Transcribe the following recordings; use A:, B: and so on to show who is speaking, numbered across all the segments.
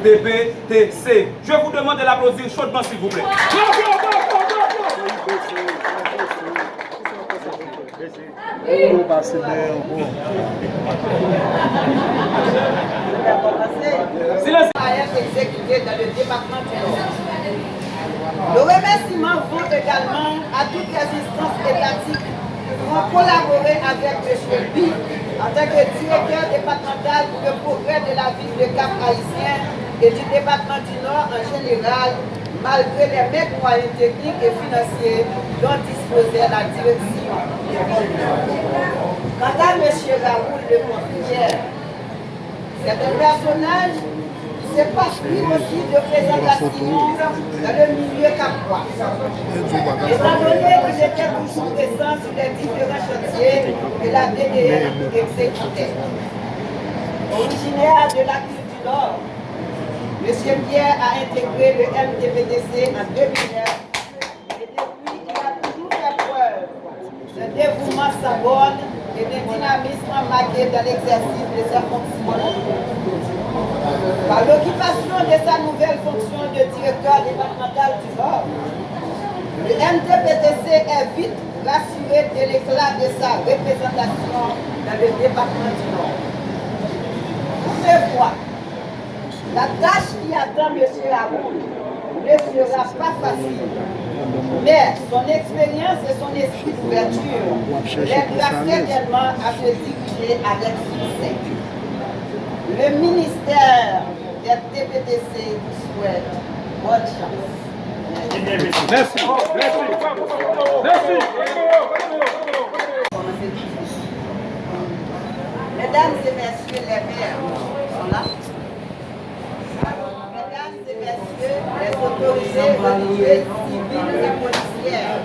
A: MDPTC. Je vous demande de l'applaudir chaudement, s'il vous plaît.
B: Silence. Exécuté dans le département du Nord. Le remerciement vont également à toutes les instances étatiques qui ont collaboré avec M. Bi en tant que directeur départemental pour le progrès de la ville de Cap-Haïtien et du département du Nord en général, malgré les maigres moyens techniques et financiers dont disposait la direction. Quant à M. Raoul Le Contrière, c'est un personnage qui s'est passé aussi de présentation dans le milieu capois. Étant donné qu'il était toujours présent sur les différents chantiers que la DDR exécutait. Originaire de la Côte du Nord, M. Pierre a intégré le MDPTC en 2009 et depuis il a toujours fait preuve d'un dévouement sans borne et d'un dynamisme marqué dans l'exercice de ses fonctions. Par l'occupation de sa nouvelle fonction de directeur départemental du Nord, le MDPTC est vite rassuré de l'éclat de sa représentation dans le département du Nord. Toutefois, la tâche qui attend M. Raoul ne sera pas facile, mais son expérience et son esprit d'ouverture l'aidera certainement à se diriger avec succès. Le ministère des TPTC vous souhaite bonne chance.
A: Merci. Merci.
B: Mesdames et messieurs les maires sont là. Mesdames et messieurs les autorités religieuses, civiles et policières.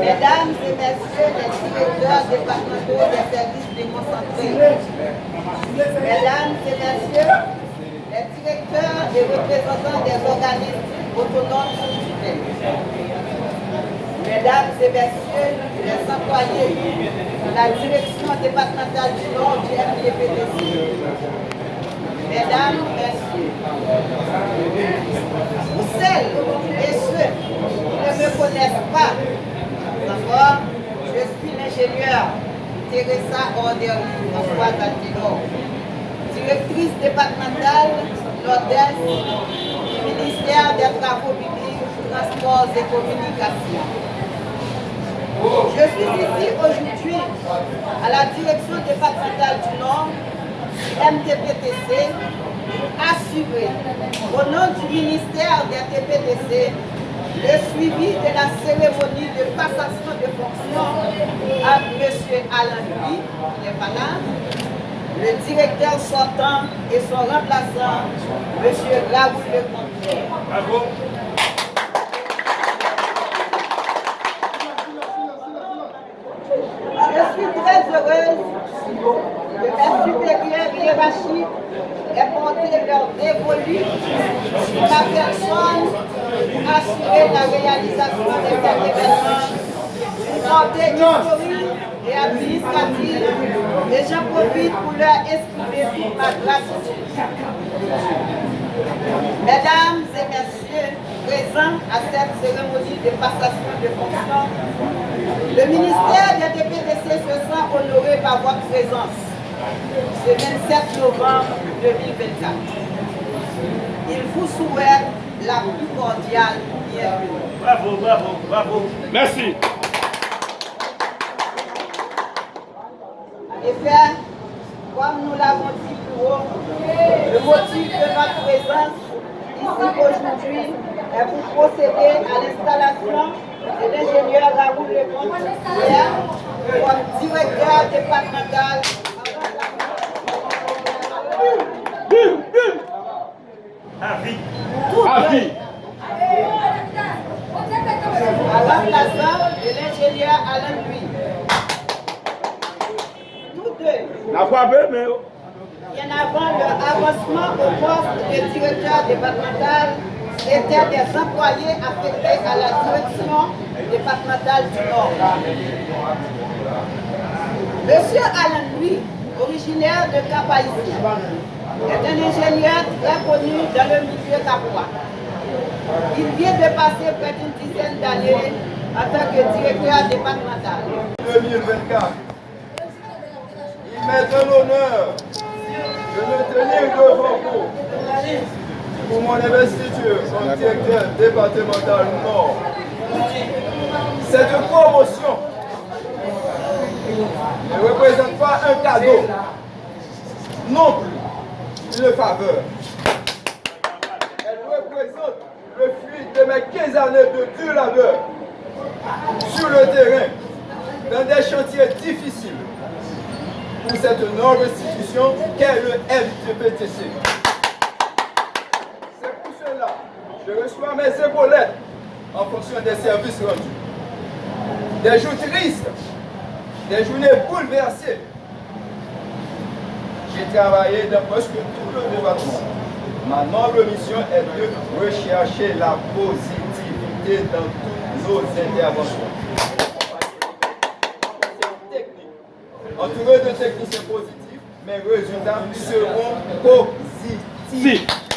B: Mesdames et messieurs les directeurs départementaux des services déconcentrés. Mesdames et messieurs les directeurs et représentants des organismes autonomes sous tutelle. Mesdames et messieurs les employés de la direction départementale du Nord du MDPTC. Mesdames, messieurs, pour celles et ceux qui ne me connaissent pas encore, je suis l'ingénieure Teresa Orderly Françoise Altino, directrice départementale l'ODES du ministère des Travaux publics, Transports et Communications. Je suis ici aujourd'hui à la direction départementale du Nord, MDPTC, assurer au nom du ministère des TPTC le suivi de la cérémonie de passation de fonction à M. Alain Louis, qui est pas là, le directeur sortant et son remplaçant, M. Raoul Le Contrière.
A: Bravo.
B: Je suis très heureuse que mes supérieurs hiérarchiques aient porté leur dévolu sur ma personne pour assurer la réalisation de cet événement, une portée historique et administrative, et j'en profite pour leur exprimer toute ma gratitude. Mesdames et messieurs présents à cette cérémonie de passation de fonction, le ministère des TPTC se sent honoré par votre présence ce 27 novembre 2024. Il vous souhaite la plus cordiale bienvenue.
A: Bravo, bravo, bravo. Merci.
B: En effet, comme nous l'avons dit plus haut, le motif de notre présence ici aujourd'hui est pour procéder à l'installation de l'ingénieur Raoul Le Contrière comme directeur départemental.
A: Avis.
B: Avis. À remplaçant de l'ingénieur Alain Louis. Tous deux.
A: La voix belle, mais.
B: Bien avant leur avancement au poste de directeur départemental, étaient des employés affectés à la direction départementale du Nord. Monsieur Alain Louis, originaire de Cap-Haïtien, est un ingénieur très connu dans le milieu capois. Il vient de passer près d'une dizaine d'années en tant que directeur départemental.
C: 2024. Il m'est un honneur de me tenir devant vous pour mon investiture comme directeur départemental Nord. Cette promotion ne représente pas un cadeau, non plus une faveur. Elle représente le fruit de mes 15 années de dur labeur sur le terrain, dans des chantiers difficiles pour cette noble institution qu'est le FDPTC. C'est pour cela que je reçois mes épaulettes en fonction des services rendus. Des jours tristes, des journées bouleversées. J'ai travaillé dans presque tout le département. Ma noble mission est de rechercher la positivité dans toutes nos interventions. Entouré de techniciens positifs, mes résultats seront positifs.